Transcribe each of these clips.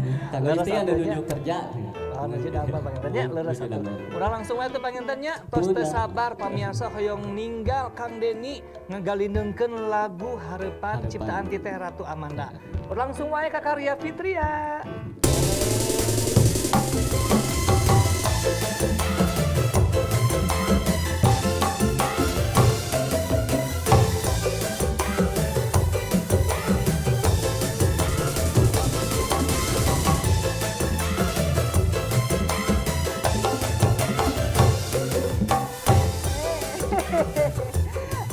Kalau itu yang duduk kerja. Nuju damel pangintennya leres atuh. Urang langsung wae teh pangintennya tos teu sabar pamiarsa hoyong ninggal Kang Deni ngagalindeungkeun lagu Hareupan ciptaan ti Teh Ratu Amanda. Urang langsung wae ka Karya Fitria.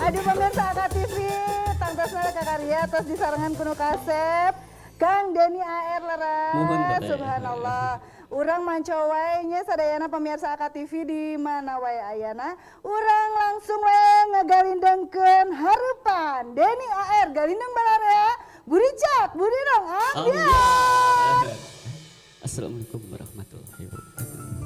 Aduh pemirsa AKA TV, tangtosna ka Karya tos disarengan kuno kasep Kang Deni AR leres. Subhanallah. Urang manco wae nya sadayana pemirsa AKA TV di mana wae ayana. Urang langsung wae ngagalindeungkeun Hareupan Deni AR galindeng balarea. Budi Cak, Budi dong ambiar. Assalamualaikum warahmatullahi wabarakatuh.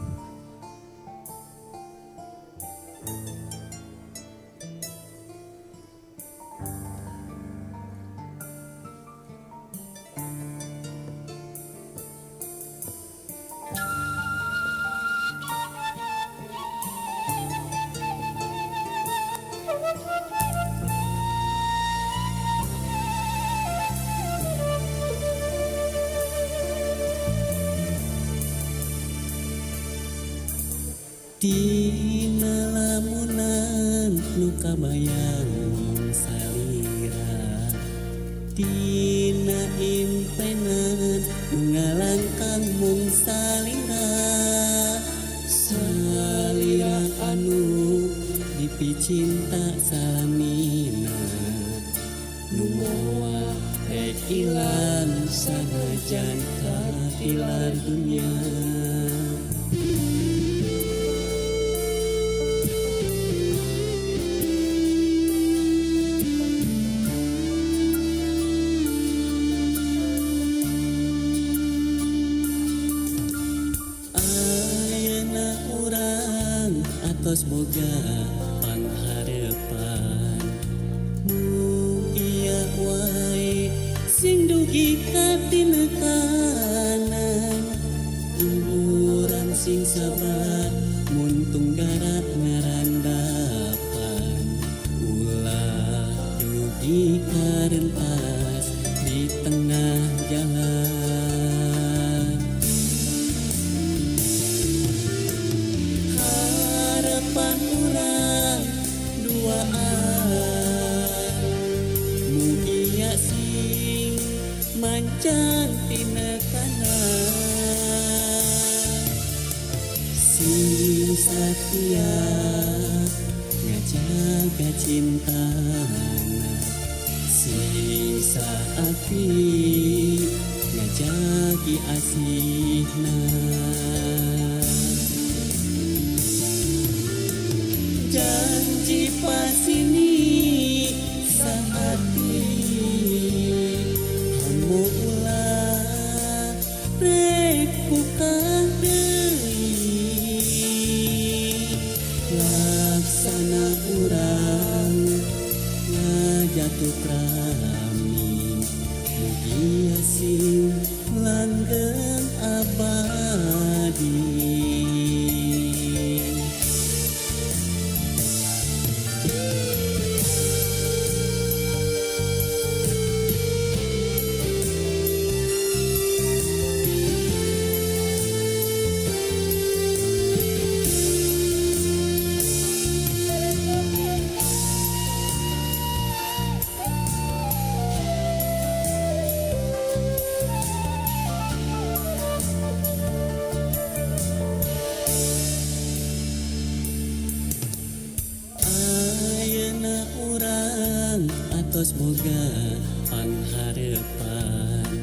Dina lamunan nu kabayang salira, dina impenan nu ngalangkang mung salira, salira anu dipicinta salamina, nu moal ilang sanajan katilar dunia. Tos boga panghareupan mugia wae sing dugi ka tinekanan urang sing sabar mun tunggara ngarandapan ulah dugi karentas di tengah jalan. Mancan tina kanan sing satia ngajaga cintana sing saapi ngajagi asihna janji pasini saati ulah rek buka deui laksana urang ngajatuh rami mugia sing langgeng abadi. Tos boga panghareupan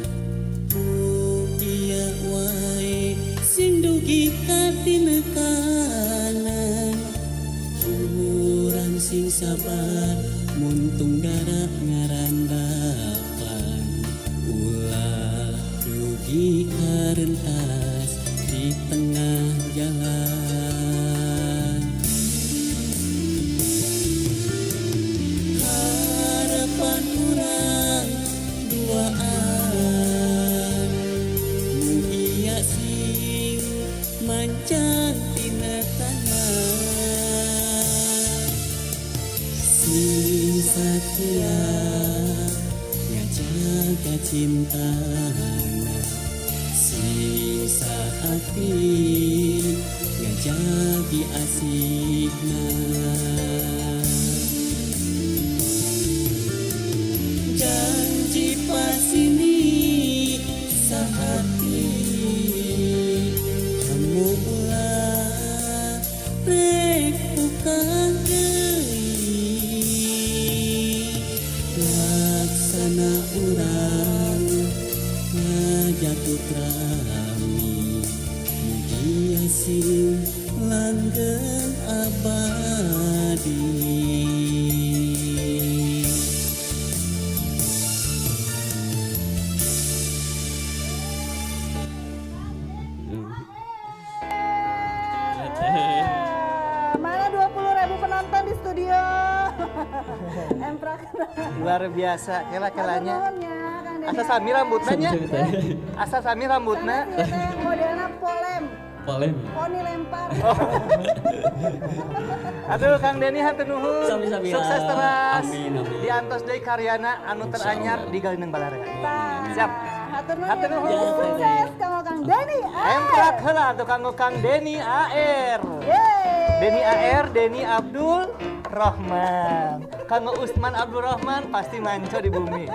mugia wae sing dugi ka tinekanan urang sing sabar mun tunggara ngarandapan ulah dugi karentas di tengah jalan. Harapan urang duaan panjang tina tanah sing satria ngajaga cintana sing saati ngajagi asihna janji pasini sahati kamu ulah rek bukan deui laksana urang ngajatuh rami mugia sing langgeng abadi. Mana 20.000 penonton di studio. Emprak. Luar biasa kela-kelanya. Asa Asa sami rambutna nya. Asa sami rambutna. Modelnya polem. Polem. Poni lempar. Aduh Kang Denny hatur nuhun. Sami-sami. Sukses terus. Amin, amin. Diantos deui karyana anu teranyar di Galindeng Balarea. Siap. Hatur Hatur nuhun. nuhun. Sukses kanggo Kang Denny. Emprak heula atuh kanggo Kang Denny AR. Yeay. Denny AR, Denny Abdul Rahman. Kanggo Usman Abdul Rahman pasti manco di bumi.